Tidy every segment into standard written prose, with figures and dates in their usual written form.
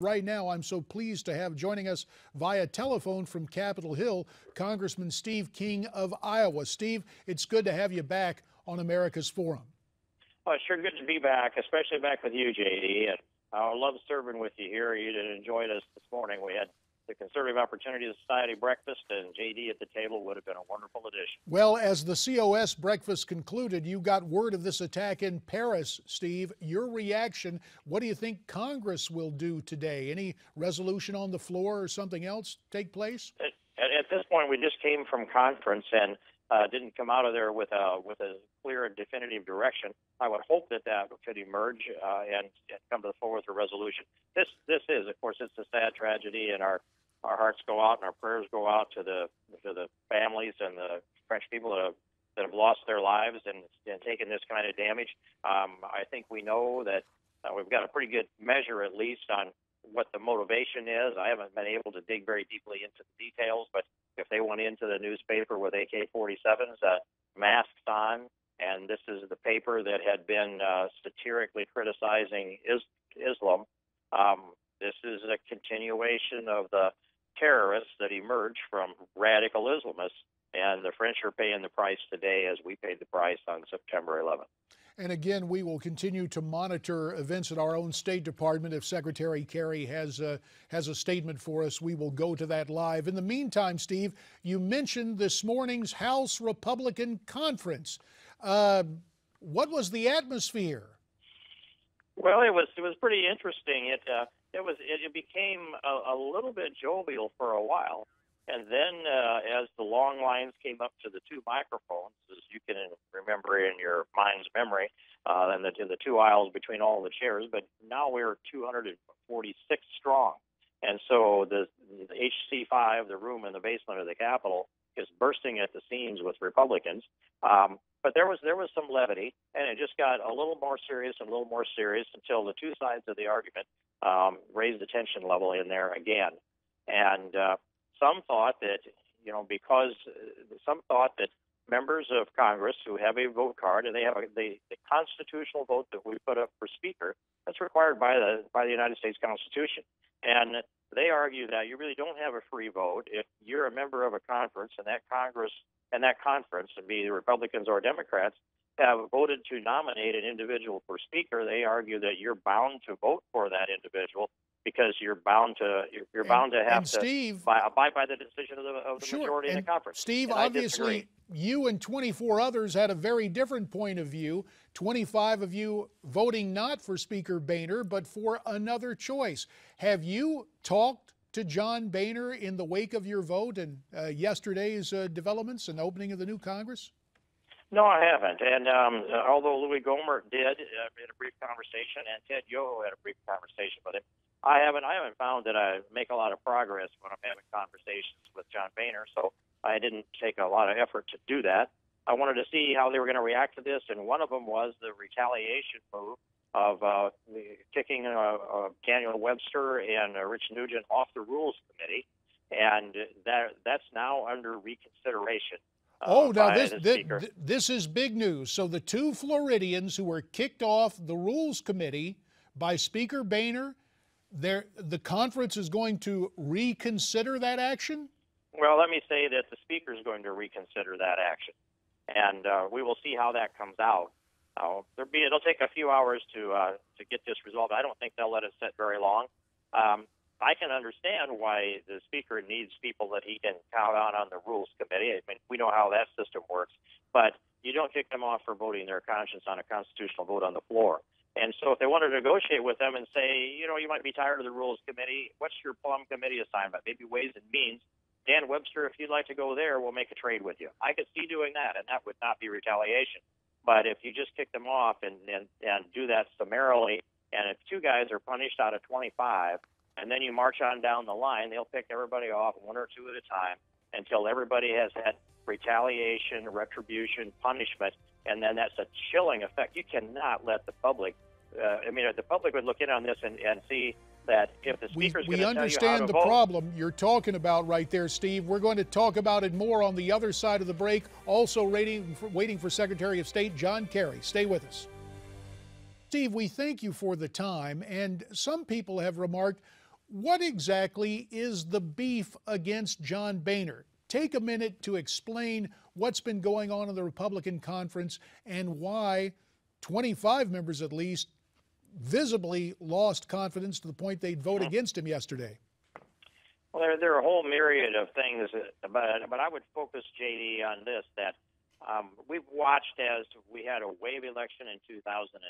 Right now, I'm so pleased to have joining us via telephone from Capitol Hill, Congressman Steve King of Iowa. Steve, it's good to have you back on America's Forum. Oh, it's sure good to be back, especially back with you, JD. And I love serving with you here. You enjoyed us this morning. We had the Conservative Opportunity Society breakfast, and JD at the table would have been a wonderful addition. Well, as the COS breakfast concluded, you got word of this attack in Paris, Steve. Your reaction, what do you think Congress will do today? Any resolution on the floor or something else take place? At this point, we just came from conference and didn't come out of there with a clear and definitive direction. I would hope that could emerge and come to the floor with a resolution. This is, of course, it's a sad tragedy, and our hearts go out and our prayers go out to the families and the French people that have lost their lives and taken this kind of damage. I think we know that we've got a pretty good measure, at least, on what the motivation is. I haven't been able to dig very deeply into the details, but if they went into the newspaper with AK-47s, masks on, and this is the paper that had been satirically criticizing Islam, this is a continuation of the terrorists that emerged from radical Islamists, and the French are paying the price today as we paid the price on September 11th. And again, we will continue to monitor events at our own State Department. If Secretary Kerry has a statement for us, we will go to that live. In the meantime, Steve, you mentioned this morning's House Republican Conference. What was the atmosphere? Well, it was pretty interesting. It became a little bit jovial for a while. And then as the long lines came up to the two microphones, as you can remember in your mind's memory, and the two aisles between all the chairs, but now we're 246 strong. And so the HC5, the room in the basement of the Capitol, is bursting at the seams with Republicans. But there was some levity, and it just got a little more serious and a little more serious until the two sides of the argument raised the tension level in there again. And some thought that, members of Congress who have a vote card and they have the constitutional vote that we put up for Speaker, that's required by the United States Constitution. And they argue that you really don't have a free vote if you're a member of a conference and that conference, and be the Republicans or Democrats, have voted to nominate an individual for Speaker. They argue that you're bound to vote for that individual because you're bound to have to abide by the decision of the majority in the conference. Steve, obviously, you and 24 others had a very different point of view. 25 of you voting not for Speaker Boehner, but for another choice. Have you talked to John Boehner in the wake of your vote and yesterday's developments and opening of the new Congress? No, I haven't. And although Louis Gohmert did in a brief conversation, and Ted Yoho had a brief conversation with him, I haven't found that I make a lot of progress when I'm having conversations with John Boehner, so I didn't take a lot of effort to do that. I wanted to see how they were going to react to this, and one of them was the retaliation move of kicking Daniel Webster and Rich Nugent off the Rules Committee, and that's now under reconsideration. Now this is big news. So the two Floridians who were kicked off the Rules Committee by Speaker Boehner, the conference is going to reconsider that action? Well, let me say that the Speaker is going to reconsider that action, and we will see how that comes out. It'll take a few hours to get this resolved. I don't think they'll let it sit very long. I can understand why the Speaker needs people that he can count on the Rules Committee. I mean, we know how that system works, but you don't kick them off for voting their conscience on a constitutional vote on the floor. And so if they want to negotiate with them and say, you might be tired of the Rules Committee, what's your plum committee assignment? Maybe Ways and Means. Dan Webster, if you'd like to go there, we'll make a trade with you. I could see doing that, and that would not be retaliation. But if you just kick them off and do that summarily, and if two guys are punished out of 25, and then you march on down the line, they'll pick everybody off one or two at a time until everybody has had retaliation, retribution, punishment, and then that's a chilling effect. You cannot let the public, the public would look in on this and see that if the Speaker's going to tell you how to vote. We understand the problem you're talking about right there, Steve. We're going to talk about it more on the other side of the break. Also waiting for Secretary of State John Kerry. Stay with us. Steve, we thank you for the time, and some people have remarked, What exactly is the beef against John Boehner? Take a minute to explain what's been going on in the Republican conference and why 25 members at least visibly lost confidence to the point they'd vote against him yesterday. Well, there are a whole myriad of things, but I would focus, J.D., on this, that we've watched as we had a wave election in 2010,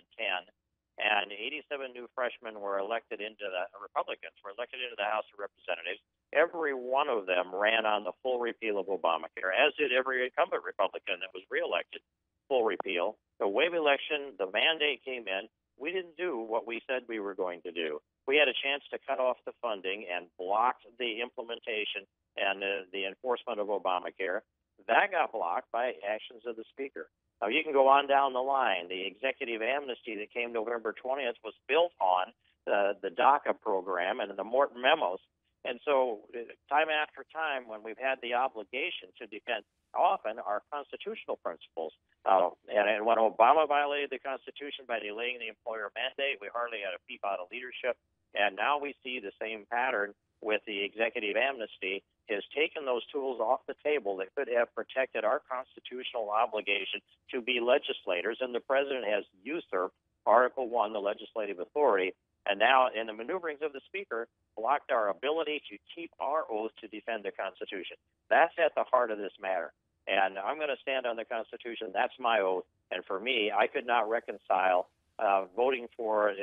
and 87 new freshmen were elected into the Republicans, were elected into the House of Representatives. Every one of them ran on the full repeal of Obamacare, as did every incumbent Republican that was reelected, full repeal. The wave election, the mandate came in. We didn't do what we said we were going to do. We had a chance to cut off the funding and block the implementation and the enforcement of Obamacare. That got blocked by actions of the Speaker. Now, you can go on down the line. The executive amnesty that came November 20th was built on the DACA program and the Morton memos. And so time after time, when we've had the obligation to defend often our constitutional principles, and when Obama violated the Constitution by delaying the employer mandate, we hardly had a peep out of leadership. And now we see the same pattern with the executive amnesty, has taken those tools off the table that could have protected our constitutional obligation to be legislators, and the president has usurped Article 1, the legislative authority, and now in the maneuverings of the Speaker, blocked our ability to keep our oath to defend the Constitution. That's at the heart of this matter. And I'm going to stand on the Constitution. That's my oath. And for me, I could not reconcile voting for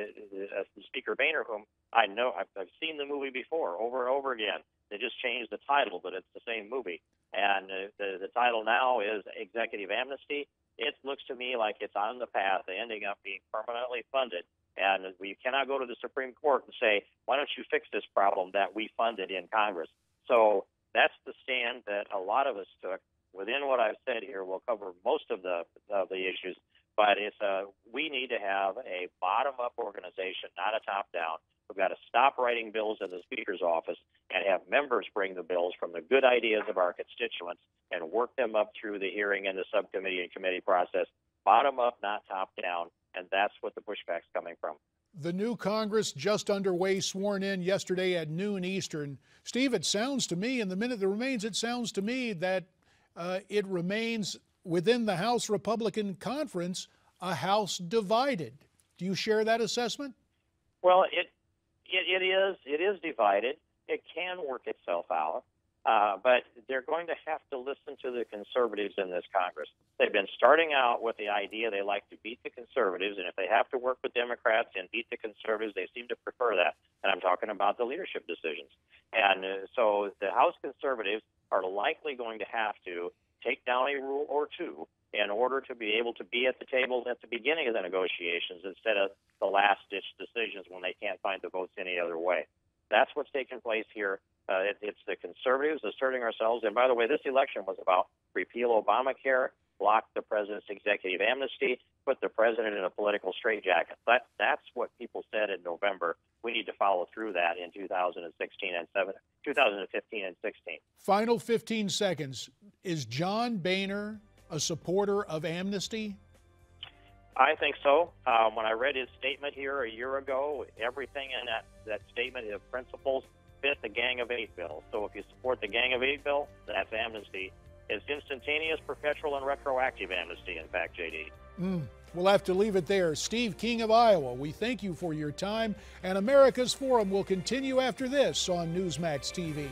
Speaker Boehner, whom I know I've seen the movie before, over and over again. They just changed the title, but it's the same movie. And the title now is Executive Amnesty. It looks to me like it's on the path to ending up being permanently funded. And we cannot go to the Supreme Court and say, why don't you fix this problem that we funded in Congress? So that's the stand that a lot of us took. Within what I've said here, we'll cover most of the issues, but we need to have a bottom-up organization, not a top-down. We've got to stop writing bills in the Speaker's office and have members bring the bills from the good ideas of our constituents and work them up through the hearing and the subcommittee and committee process. Bottom up, not top down, and that's what the pushback's coming from. The new Congress just underway, sworn in yesterday at noon Eastern. Steve, it sounds to me, in the minute that remains, it sounds to me that it remains within the House Republican Conference a House divided. Do you share that assessment? Well, it is divided. It can work itself out, but they're going to have to listen to the conservatives in this Congress. They've been starting out with the idea they like to beat the conservatives, and if they have to work with Democrats and beat the conservatives, they seem to prefer that. And I'm talking about the leadership decisions. And so the House conservatives are likely going to have to take down a rule or two in order to be able to be at the table at the beginning of the negotiations instead of the last-ditch decisions when they can't find the votes any other way. That's what's taking place here. It's the conservatives asserting ourselves. And by the way, this election was about repeal Obamacare, block the president's executive amnesty, put the president in a political straitjacket. That's what people said in November. We need to follow through that in 2015 and 16. Final 15 seconds. Is John Boehner a supporter of amnesty? I think so. When I read his statement here a year ago, everything in that statement of principles fit the Gang of Eight bill. So if you support the Gang of Eight bill, that's amnesty. It's instantaneous, perpetual, and retroactive amnesty, in fact, J.D. We'll have to leave it there. Steve King of Iowa, we thank you for your time, and America's Forum will continue after this on Newsmax TV.